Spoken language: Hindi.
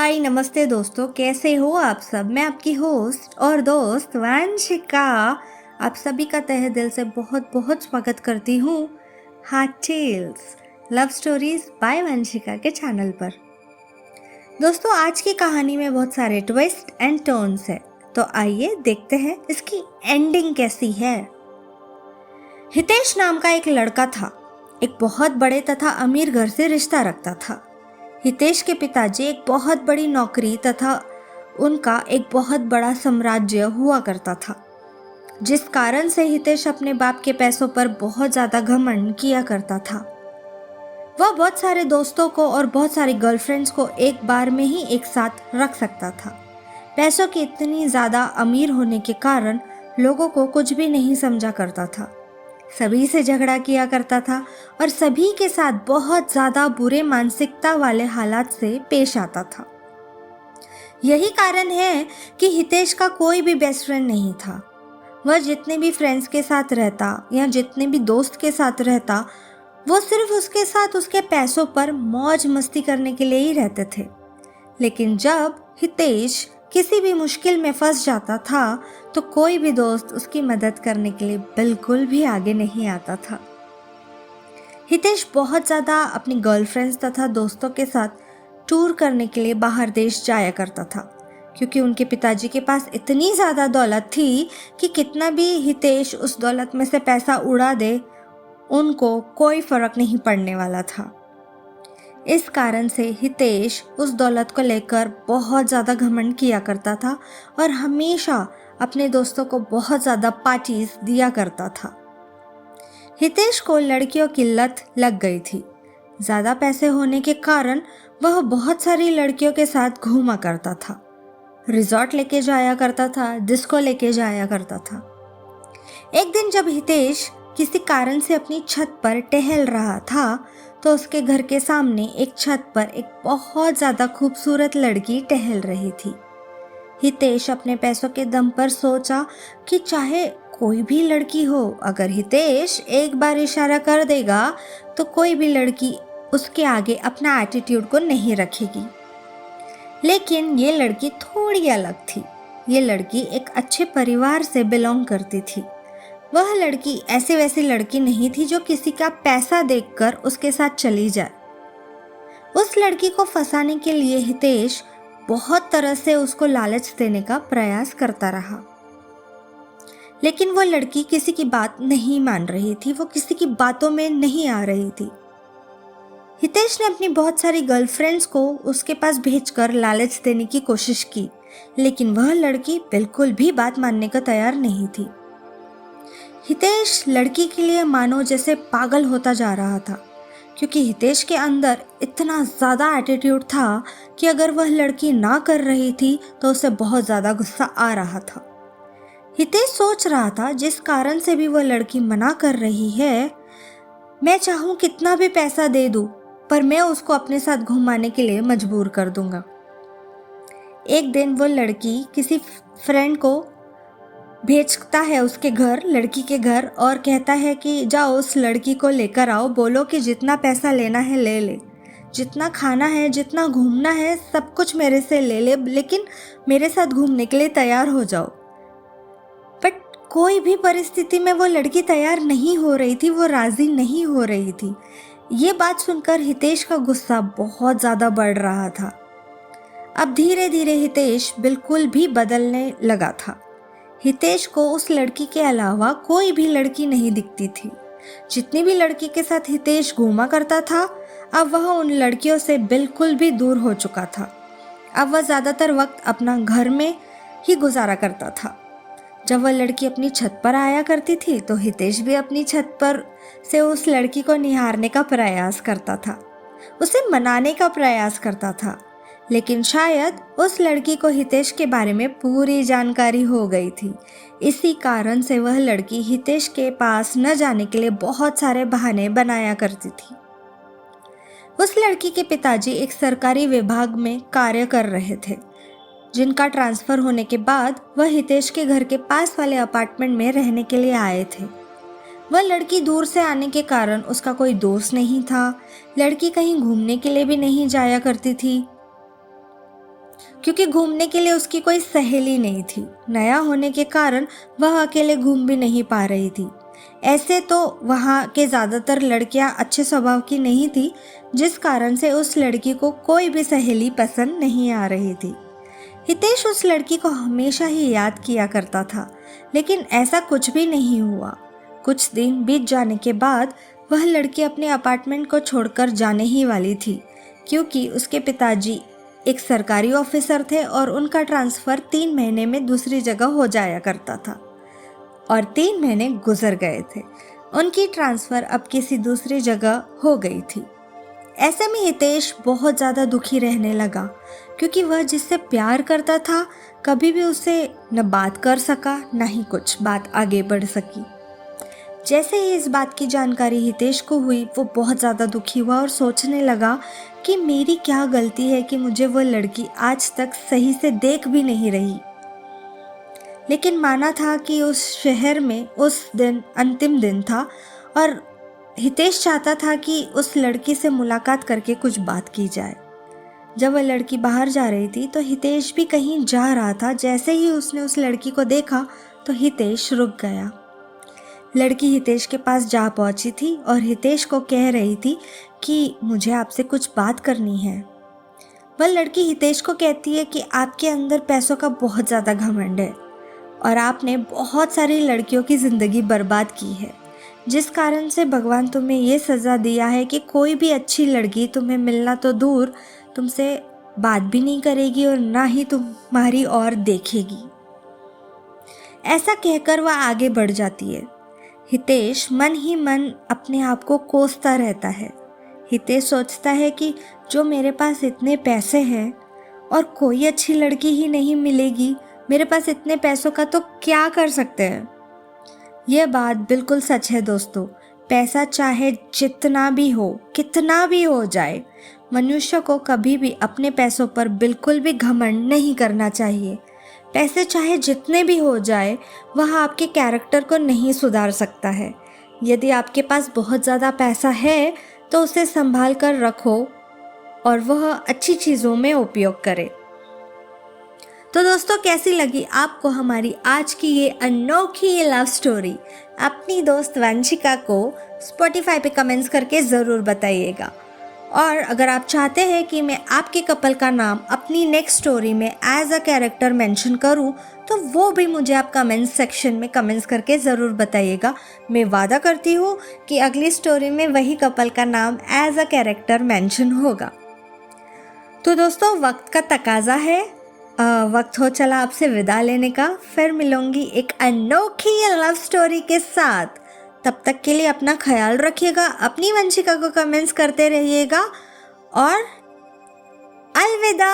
हाय नमस्ते दोस्तों, कैसे हो आप सब। मैं आपकी होस्ट और दोस्त वंशिका आप सभी का तहे दिल से बहुत बहुत स्वागत करती हूँ heart tales love stories by Vanshika के चैनल पर। दोस्तों, आज की कहानी में बहुत सारे ट्विस्ट एंड टर्न्स है, तो आइए देखते हैं इसकी एंडिंग कैसी है। हितेश नाम का एक लड़का था। एक बहुत बड़े तथा अमीर घर से रिश्ता रखता था। हितेश के पिताजी एक बहुत बड़ी नौकरी तथा उनका एक बहुत बड़ा साम्राज्य हुआ करता था, जिस कारण से हितेश अपने बाप के पैसों पर बहुत ज़्यादा घमंड किया करता था। वह बहुत सारे दोस्तों को और बहुत सारी गर्लफ्रेंड्स को एक बार में ही एक साथ रख सकता था। पैसों की इतनी ज़्यादा अमीर होने के कारण लोगों को कुछ भी नहीं समझा करता था। सभी से झगड़ा किया करता था और सभी के साथ बहुत ज़्यादा बुरे मानसिकता वाले हालात से पेश आता था। यही कारण है कि हितेश का कोई भी बेस्ट फ्रेंड नहीं था। वह जितने भी फ्रेंड्स के साथ रहता या जितने भी दोस्त के साथ रहता, वो सिर्फ उसके साथ उसके पैसों पर मौज मस्ती करने के लिए ही रहते थे। लेकिन जब हितेश किसी भी मुश्किल में फंस जाता था तो कोई भी दोस्त उसकी मदद करने के लिए बिल्कुल भी आगे नहीं आता था। हितेश बहुत ज़्यादा अपनी गर्लफ्रेंड्स तथा दोस्तों के साथ टूर करने के लिए बाहर देश जाया करता था, क्योंकि उनके पिताजी के पास इतनी ज़्यादा दौलत थी कि कितना भी हितेश उस दौलत में से पैसा उड़ा दे, उनको कोई फ़र्क नहीं पड़ने वाला था। इस कारण से हितेश उस दौलत को लेकर बहुत ज़्यादा घमंड किया करता था और हमेशा अपने दोस्तों को बहुत ज़्यादा पार्टीज दिया करता था। हितेश को लड़कियों की लत लग गई थी। ज़्यादा पैसे होने के कारण वह बहुत सारी लड़कियों के साथ घूमा करता था। रिजॉर्ट लेके जाया करता था, डिस्को लेके जाया करता था। एक दिन जब हितेश किसी कारण से अपनी छत पर टहल रहा था तो उसके घर के सामने एक छत पर एक बहुत ज़्यादा खूबसूरत लड़की टहल रही थी। हितेश अपने पैसों के दम पर सोचा कि चाहे कोई भी लड़की हो, अगर हितेश एक बार इशारा कर देगा तो कोई भी लड़की उसके आगे अपना एटीट्यूड को नहीं रखेगी। लेकिन ये लड़की थोड़ी अलग थी। ये लड़की एक अच्छे परिवार से बिलोंग करती थी। वह लड़की ऐसी वैसी लड़की नहीं थी जो किसी का पैसा देखकर उसके साथ चली जाए। उस लड़की को फंसाने के लिए हितेश बहुत तरह से उसको लालच देने का प्रयास करता रहा, लेकिन वो लड़की किसी की बात नहीं मान रही थी। वो किसी की बातों में नहीं आ रही थी। हितेश ने अपनी बहुत सारी गर्लफ्रेंड्स को उसके पास भेजकर लालच देने की कोशिश की, लेकिन वह लड़की बिल्कुल भी बात मानने को तैयार नहीं थी। हितेश लड़की के लिए मानो जैसे पागल होता जा रहा था, क्योंकि हितेश के अंदर इतना ज़्यादा एटीट्यूड था कि अगर वह लड़की ना कर रही थी तो उसे बहुत ज़्यादा गुस्सा आ रहा था। हितेश सोच रहा था, जिस कारण से भी वह लड़की मना कर रही है, मैं चाहूँ कितना भी पैसा दे दूँ, पर मैं उसको अपने साथ घुमाने के लिए मजबूर कर दूंगा। एक दिन वो लड़की किसी फ्रेंड को भेजता है उसके घर, लड़की के घर, और कहता है कि जाओ उस लड़की को लेकर आओ, बोलो कि जितना पैसा लेना है ले ले, जितना खाना है, जितना घूमना है, सब कुछ मेरे से ले ले, लेकिन मेरे साथ घूमने के लिए तैयार हो जाओ। बट कोई भी परिस्थिति में वो लड़की तैयार नहीं हो रही थी, वो राजी नहीं हो रही थी। ये बात सुनकर हितेश का गुस्सा बहुत ज़्यादा बढ़ रहा था। अब धीरे धीरे हितेश बिल्कुल भी बदलने लगा था। हितेश को उस लड़की के अलावा कोई भी लड़की नहीं दिखती थी। जितनी भी लड़की के साथ हितेश घूमा करता था, अब वह उन लड़कियों से बिल्कुल भी दूर हो चुका था। अब वह ज़्यादातर वक्त अपना घर में ही गुजारा करता था। जब वह लड़की अपनी छत पर आया करती थी तो हितेश भी अपनी छत पर से उस लड़की को निहारने का प्रयास करता था, उसे मनाने का प्रयास करता था। लेकिन शायद उस लड़की को हितेश के बारे में पूरी जानकारी हो गई थी। इसी कारण से वह लड़की हितेश के पास न जाने के लिए बहुत सारे बहाने बनाया करती थी। उस लड़की के पिताजी एक सरकारी विभाग में कार्य कर रहे थे, जिनका ट्रांसफ़र होने के बाद वह हितेश के घर के पास वाले अपार्टमेंट में रहने के लिए आए थे। वह लड़की दूर से आने के कारण उसका कोई दोस्त नहीं था। लड़की कहीं घूमने के लिए भी नहीं जाया करती थी। क्योंकि घूमने के लिए उसकी कोई सहेली नहीं थी। नया होने के कारण वह अकेले घूम भी नहीं पा रही थी। ऐसे तो वहाँ के ज़्यादातर लड़कियाँ अच्छे स्वभाव की नहीं थी, जिस कारण से उस लड़की को कोई भी सहेली पसंद नहीं आ रही थी। हितेश उस लड़की को हमेशा ही याद किया करता था, लेकिन ऐसा कुछ भी नहीं हुआ। कुछ दिन बीत जाने के बाद वह लड़की अपने अपार्टमेंट को छोड़कर जाने ही वाली थी, क्योंकि उसके पिताजी एक सरकारी ऑफिसर थे और उनका ट्रांसफ़र 3 महीने में दूसरी जगह हो जाया करता था। और 3 महीने गुजर गए थे। उनकी ट्रांसफ़र अब किसी दूसरी जगह हो गई थी। ऐसे में हितेश बहुत ज़्यादा दुखी रहने लगा, क्योंकि वह जिससे प्यार करता था कभी भी उससे न बात कर सका, न ही कुछ बात आगे बढ़ सकी। जैसे ही इस बात की जानकारी हितेश को हुई, वो बहुत ज़्यादा दुखी हुआ और सोचने लगा कि मेरी क्या गलती है कि मुझे वो लड़की आज तक सही से देख भी नहीं रही। लेकिन माना था कि उस शहर में उस दिन अंतिम दिन था और हितेश चाहता था कि उस लड़की से मुलाकात करके कुछ बात की जाए। जब वह लड़की बाहर जा रही थी तो हितेश भी कहीं जा रहा था। जैसे ही उसने उस लड़की को देखा तो हितेश रुक गया। लड़की हितेश के पास जा पहुंची थी और हितेश को कह रही थी कि मुझे आपसे कुछ बात करनी है। वह लड़की हितेश को कहती है कि आपके अंदर पैसों का बहुत ज़्यादा घमंड है और आपने बहुत सारी लड़कियों की ज़िंदगी बर्बाद की है, जिस कारण से भगवान तुम्हें ये सज़ा दिया है कि कोई भी अच्छी लड़की तुम्हें मिलना तो दूर, तुमसे बात भी नहीं करेगी और ना ही तुम्हारी ओर देखेगी। ऐसा कहकर वह आगे बढ़ जाती है। हितेश मन ही मन अपने आप को कोसता रहता है। हितेश सोचता है कि जो मेरे पास इतने पैसे हैं और कोई अच्छी लड़की ही नहीं मिलेगी, मेरे पास इतने पैसों का तो क्या कर सकते हैं। यह बात बिल्कुल सच है दोस्तों। पैसा चाहे जितना भी हो, कितना भी हो जाए, मनुष्य को कभी भी अपने पैसों पर बिल्कुल भी घमंड नहीं करना चाहिए। पैसे चाहे जितने भी हो जाए, वह आपके कैरेक्टर को नहीं सुधार सकता है। यदि आपके पास बहुत ज़्यादा पैसा है तो उसे संभाल कर रखो और वह अच्छी चीज़ों में उपयोग करे। तो दोस्तों, कैसी लगी आपको हमारी आज की ये अनोखी लव स्टोरी? अपनी दोस्त वंशिका को स्पॉटिफाई पे कमेंट्स करके ज़रूर बताइएगा। और अगर आप चाहते हैं कि मैं आपके कपल का नाम अपनी नेक्स्ट स्टोरी में एज अ कैरेक्टर मेंशन करूं, तो वो भी मुझे आप कमेंट्स सेक्शन में कमेंट्स करके ज़रूर बताइएगा। मैं वादा करती हूँ कि अगली स्टोरी में वही कपल का नाम एज अ कैरेक्टर मेंशन होगा। तो दोस्तों, वक्त का तकाजा है, वक्त हो चला आपसे विदा लेने का। फिर मिलूंगी एक अनोखी लव स्टोरी के साथ। तब तक के लिए अपना ख्याल रखिएगा, अपनी वंशिका को कमेंट्स करते रहिएगा और अलविदा।